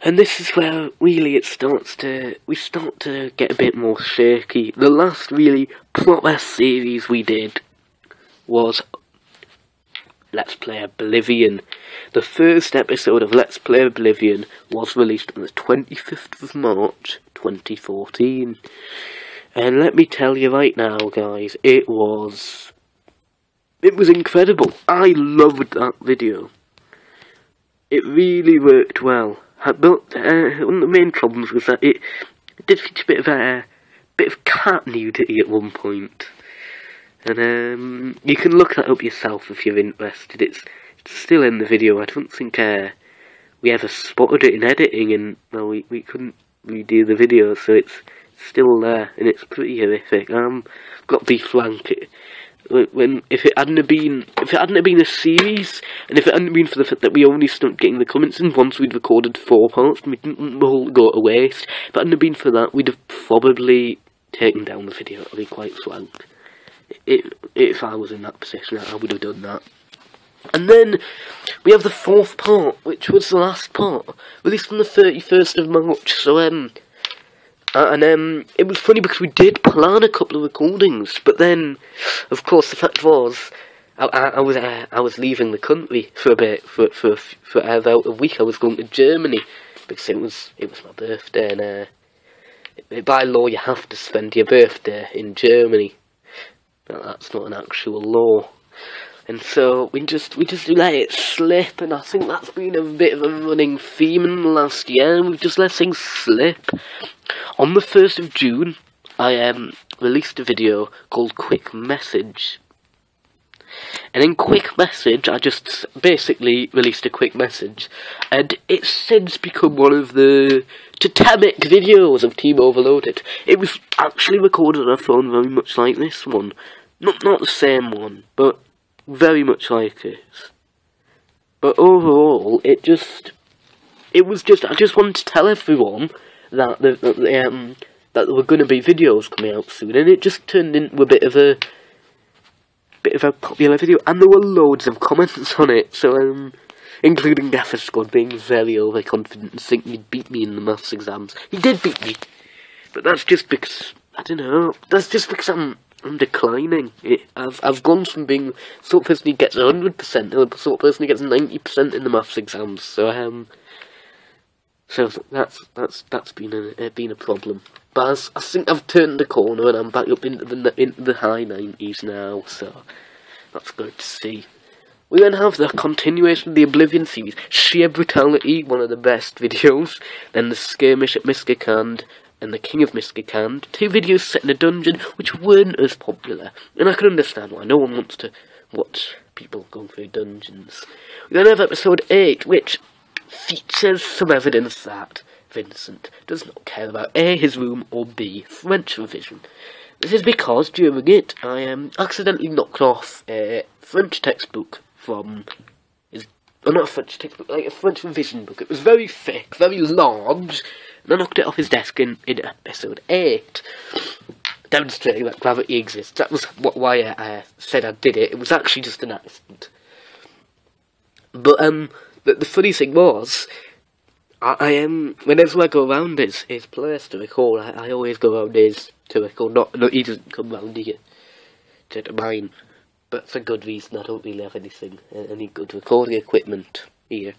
And this is where really we start to get a bit more shaky. The last really proper series we did was Let's Play Oblivion. The first episode of Let's Play Oblivion was released on the 25th of March 2014. And let me tell you right now, guys, it was incredible. I loved that video. It really worked well. But one of the main problems was that it did feature a bit of cat nudity at one point. And you can look that up yourself if you're interested. It's still in the video. I don't think we ever spotted it in editing, and well, we couldn't redo the video, so it's still there, and it's pretty horrific. Got to be frank. If it hadn't been a series, and if it hadn't been for the fact that we only started getting the comments in once we'd recorded 4 parts, and we didn't want the whole go to waste. If it hadn't been for that, we'd have probably taken down the video, to be quite frank. If I was in that position, I would have done that. And then we have the 4th part, which was the last part, released on the 31st of March. So it was funny because we did plan a couple of recordings, but then, of course, the fact was, I was leaving the country for a bit, for about a week. I was going to Germany because it was my birthday, and by law you have to spend your birthday in Germany. But that's not an actual law. And so we just let it slip, and I think that's been a bit of a running theme in the last year. We've just let things slip. On the 1st of June, I released a video called Quick Message. And in Quick Message, I just basically released a quick message, and it's since become one of the totemic videos of Team Overloaded. It was actually recorded on a phone very much like this one. Not the same one, but very much like it. But overall, I just wanted to tell everyone that that there were going to be videos coming out soon, and it just turned into a bit of a popular video, and there were loads of comments on it. So including Gaffer Squad being very overconfident and thinking he'd beat me in the maths exams. He did beat me, but that's just because I don't know. That's just because I'm declining. I've gone from being the sort of person who gets 100% to the sort of person who gets 90% in the maths exams. So that's been a problem. But I think I've turned the corner and I'm back up into the high 90s now. So that's good to see. We then have the continuation of the Oblivion series, Sheer Brutality, one of the best videos. Then the Skirmish at Miskakand and the King of Miskakand, 2 videos set in a dungeon which weren't as popular, and I can understand why. No one wants to watch people going through dungeons. We then have episode 8, which features some evidence that Vincent does not care about A, his room, or B, French revision. This is because during it I accidentally knocked off a French textbook from not a French textbook, like a French revision book. It was very thick, very large, and I knocked it off his desk in episode 8, demonstrating that gravity exists. That was why I said I did it. It was actually just an accident. But the funny thing was, whenever I go around his place to record, I always go around his to record. Not he doesn't come round here to mine, but for good reason. I don't really have any good recording equipment here.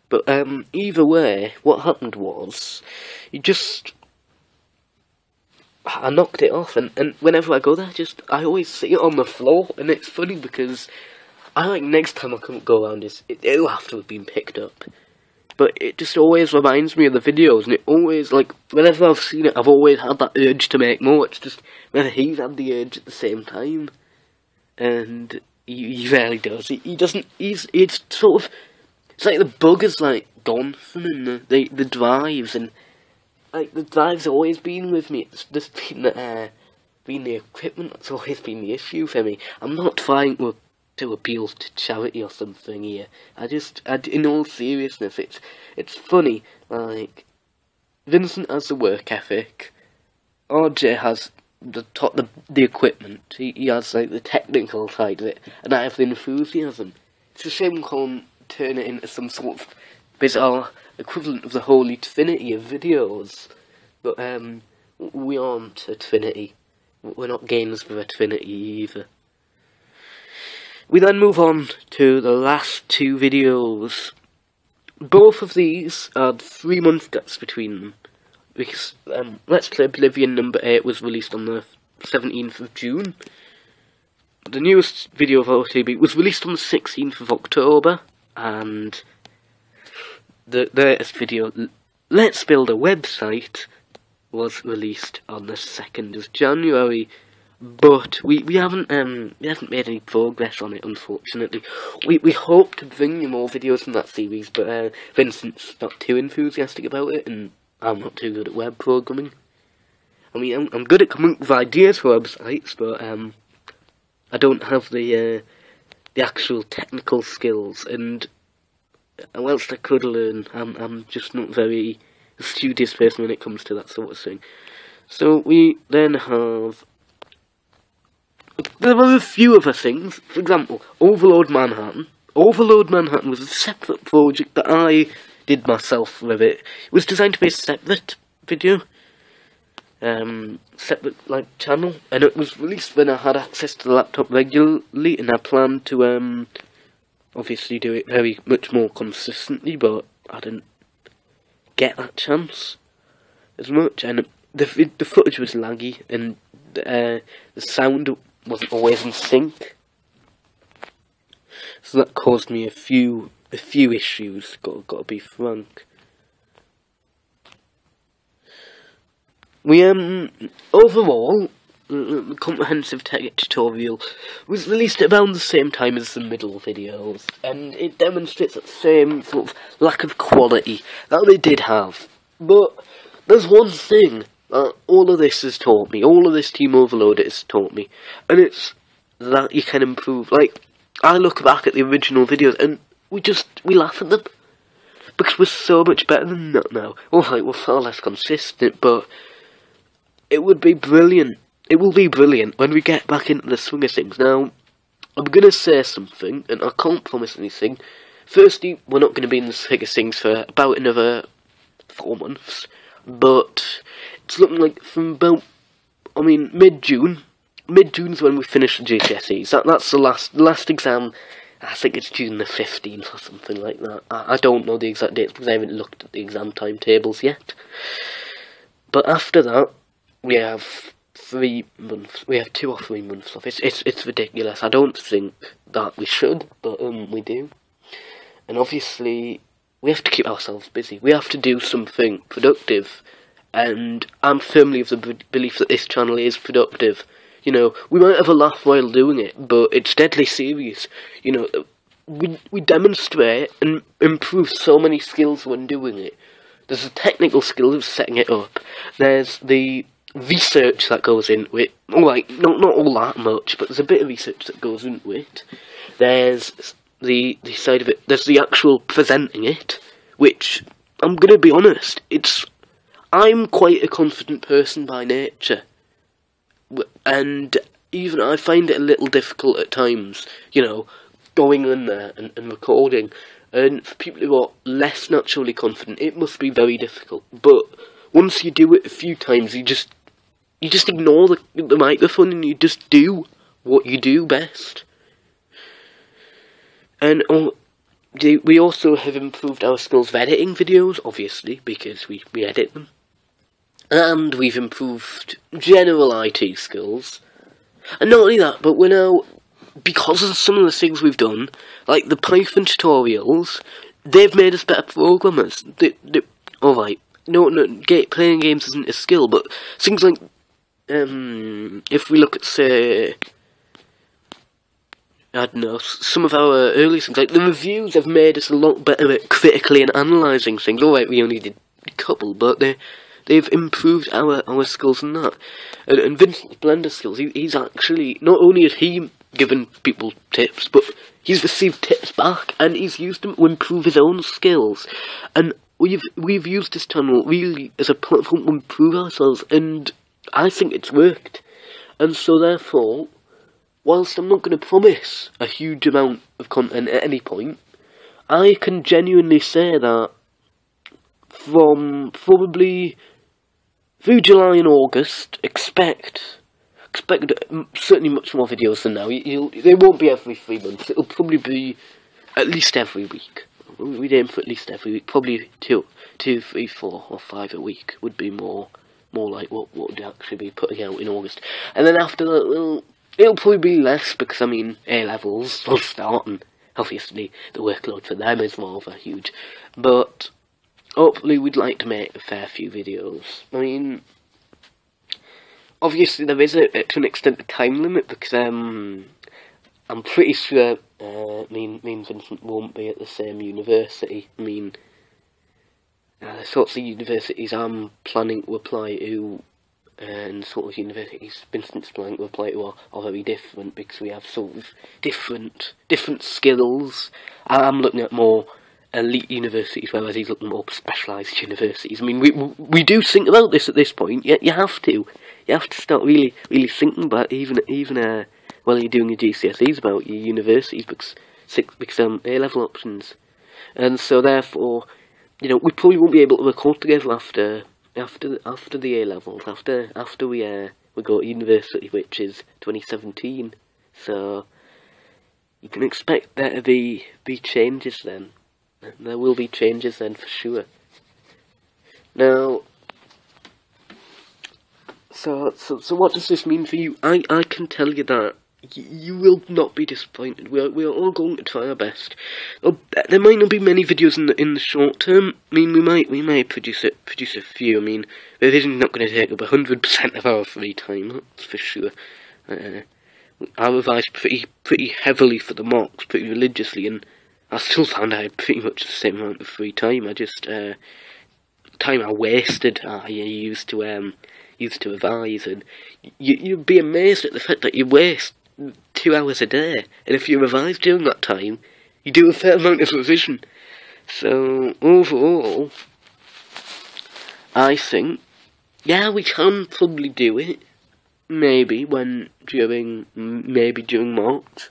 But either way, what happened was, I knocked it off, and whenever I go there, I always see it on the floor, and it's funny because I think next time I couldn't go around it'll have to have been picked up. But it just always reminds me of the videos, and it always, like, whenever I've seen it, I've always had that urge to make more. It's just whether he's had the urge at the same time, and he rarely does. He doesn't. It's sort of. It's like the bug is like gone from him. The drives, and like the drive's always been with me. It's just been the equipment that's always been the issue for me. I'm not trying to appeal to charity or something here. In all seriousness, it's funny. Like Vincent has the work ethic. RJ has the equipment. He has like the technical side of it, and I have the enthusiasm. It's a shame we can't turn it into some sort of These are equivalent of the Holy Trinity of videos. But we aren't a Trinity. We're not games for a Trinity either. We then move on to the last two videos. Both of these had 3-month gaps between them. Because Let's Play Oblivion number 8 was released on the 17th of June. The newest video of OTB was released on the 16th of October. And the latest video, Let's Build a Website, was released on the 2nd of January. But we haven't made any progress on it, unfortunately. We hope to bring you more videos from that series, but Vincent's not too enthusiastic about it, and I'm not too good at web programming. I mean, I'm good at coming up with ideas for websites, but I don't have the actual technical skills. And whilst I could learn, I'm just not very studious person when it comes to that sort of thing. So we then have. There were a few other things. For example, Overload Manhattan. Overload Manhattan was a separate project that I did myself with it. It was designed to be a separate video, separate channel, and it was released when I had access to the laptop regularly, and I planned to obviously do it very much more consistently, but I didn't get that chance as much, and the footage was laggy, and the sound wasn't always in sync, so that caused me a few issues. Got to be frank. We overall, the comprehensive tech tutorial was released at around the same time as the middle videos, and it demonstrates that same sort of lack of quality that they did have. But there's one thing that all of this has taught me, all of this Team Overload has taught me, and it's that you can improve. Like, I look back at the original videos and we laugh at them, because we're so much better than that now. Alright, we're far less consistent, but it would be brilliant. It will be brilliant when we get back into the swing of things. Now, I'm going to say something, and I can't promise anything. Firstly, we're not going to be in the swing of things for about another 4 months, but it's looking like from about, mid-June. Mid-June's when we finish the GCSEs. That's the last exam. I think it's June the 15th or something like that. I don't know the exact dates because I haven't looked at the exam timetables yet. But after that, we have 3 months. We have 2 or 3 months off. It's ridiculous. I don't think that we should, but we do. And obviously, we have to keep ourselves busy. We have to do something productive. And I'm firmly of the belief that this channel is productive. You know, we might have a laugh while doing it, but it's deadly serious. You know, we demonstrate and improve so many skills when doing it. There's the technical skills of setting it up. There's the research that goes into it. Alright, not all that much, but there's a bit of research that goes into it. There's the side of it. There's the actual presenting it, which, I'm going to be honest, I'm quite a confident person by nature. And even I find it a little difficult at times, you know, going in there and recording. And for people who are less naturally confident, it must be very difficult. But once you do it a few times, you just ignore the microphone and you just do what you do best. And we also have improved our skills of editing videos, obviously, because we edit them. And we've improved general IT skills. And not only that, but we're now, because of some of the things we've done, like the Python tutorials, they've made us better programmers. Alright, playing games isn't a skill, but things like, if we look at, say, I don't know, some of our early things, like the reviews have made us a lot better at critically and analysing things. Alright, we only did a couple, but they've improved our skills in that. And Vincent's Blender skills, he's actually, not only has he given people tips, but he's received tips back, and he's used them to improve his own skills. And we've used this channel really as a platform to improve ourselves, and I think it's worked. And so therefore, whilst I'm not going to promise a huge amount of content at any point, I can genuinely say that from probably through July and August, expect certainly much more videos than now. They won't be every 3 months. It'll probably be at least every week. We'd aim for at least every week. Probably 2, 3, 4, or 5 a week would be more like what would actually be putting out in August. And then after that, well, it'll probably be less because, I mean, A-levels will start, and obviously the workload for them is rather huge. But hopefully we'd like to make a fair few videos. I mean, obviously there is to an extent a time limit because I'm pretty sure me and Vincent won't be at the same university. I mean, the sorts of universities I'm planning to apply to and sort of universities Vincent's planning to apply to are very different because we have sort of different skills. I'm looking at more elite universities, whereas he's looking at more specialised universities. I mean, we do think about this at this point. You have to start really thinking about even while you're doing your GCSEs about your universities because A-level options, and so therefore, you know, we probably won't be able to record together after the A-levels, after we go to university, which is 2017. So you can expect there to be changes then. There will be changes then for sure. Now, so what does this mean for you? I can tell you that you will not be disappointed. We are all going to try our best. There might not be many videos in the short term. I mean, we might produce a few. I mean, revision's not going to take up 100% of our free time, that's for sure. I revised pretty heavily for the mocks, pretty religiously, and I still found I had pretty much the same amount of free time. I just time I wasted, I used to revise, and you'd be amazed at the fact that you waste 2 hours a day, and if you revise during that time, you do a fair amount of revision. So overall, I think, yeah, we can probably do it. Maybe during March.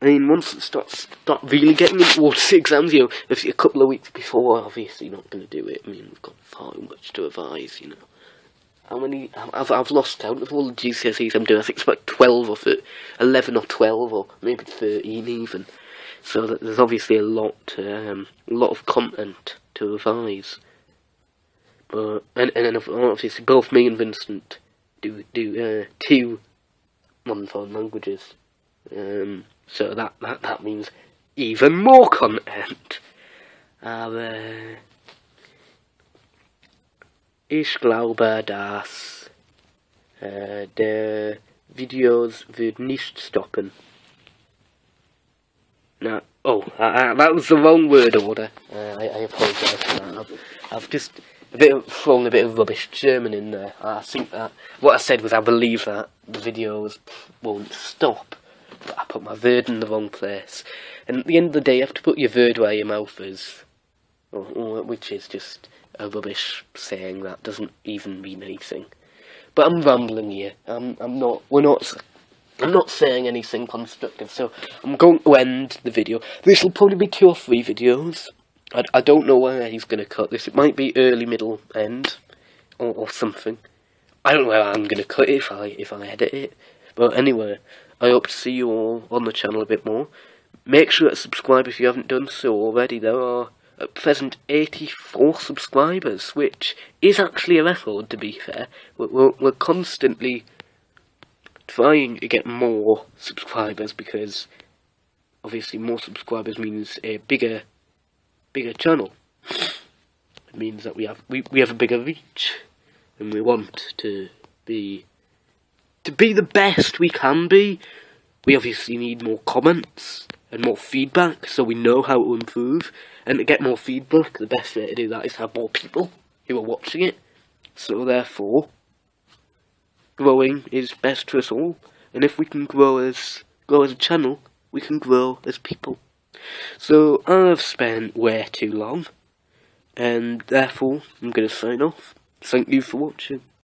I mean, once it start really getting towards the exams, you know, if a couple of weeks before, obviously not going to do it. I mean, we've got far too much to revise, you know. How many? I've lost count of all the GCSEs I'm doing. I think it's about 12 or 11 or 12 or maybe 13 even. So that there's obviously a lot of content to revise. But and then obviously both me and Vincent do 2 modern foreign languages. So that means even more content. Ich glaube, dass the videos wird nicht stoppen. No, that was the wrong word order. I apologise for that. I've just thrown a bit of rubbish German in there. I think that what I said was I believe that the videos won't stop, but I put my word in the wrong place. And at the end of the day, you have to put your word where your mouth is, which is just a rubbish saying that doesn't even mean anything. But I'm rambling here. I'm not saying anything constructive, so I'm going to end the video. This will probably be 2 or 3 videos. I don't know where he's going to cut this. It might be early, middle, end, or something. I don't know where I'm going to cut it if I edit it. But anyway, I hope to see you all on the channel a bit more. Make sure to subscribe if you haven't done so already. There are at present 84 subscribers, which is actually a record, to be fair. We're constantly trying to get more subscribers because obviously more subscribers means a bigger channel. It means that we have a bigger reach, and we want to be the best we can be. We obviously need more comments and more feedback so we know how to improve. And to get more feedback, the best way to do that is have more people who are watching it. So therefore, growing is best for us all. And if we can grow as a channel, we can grow as people. So I've spent way too long, and therefore I'm going to sign off. Thank you for watching.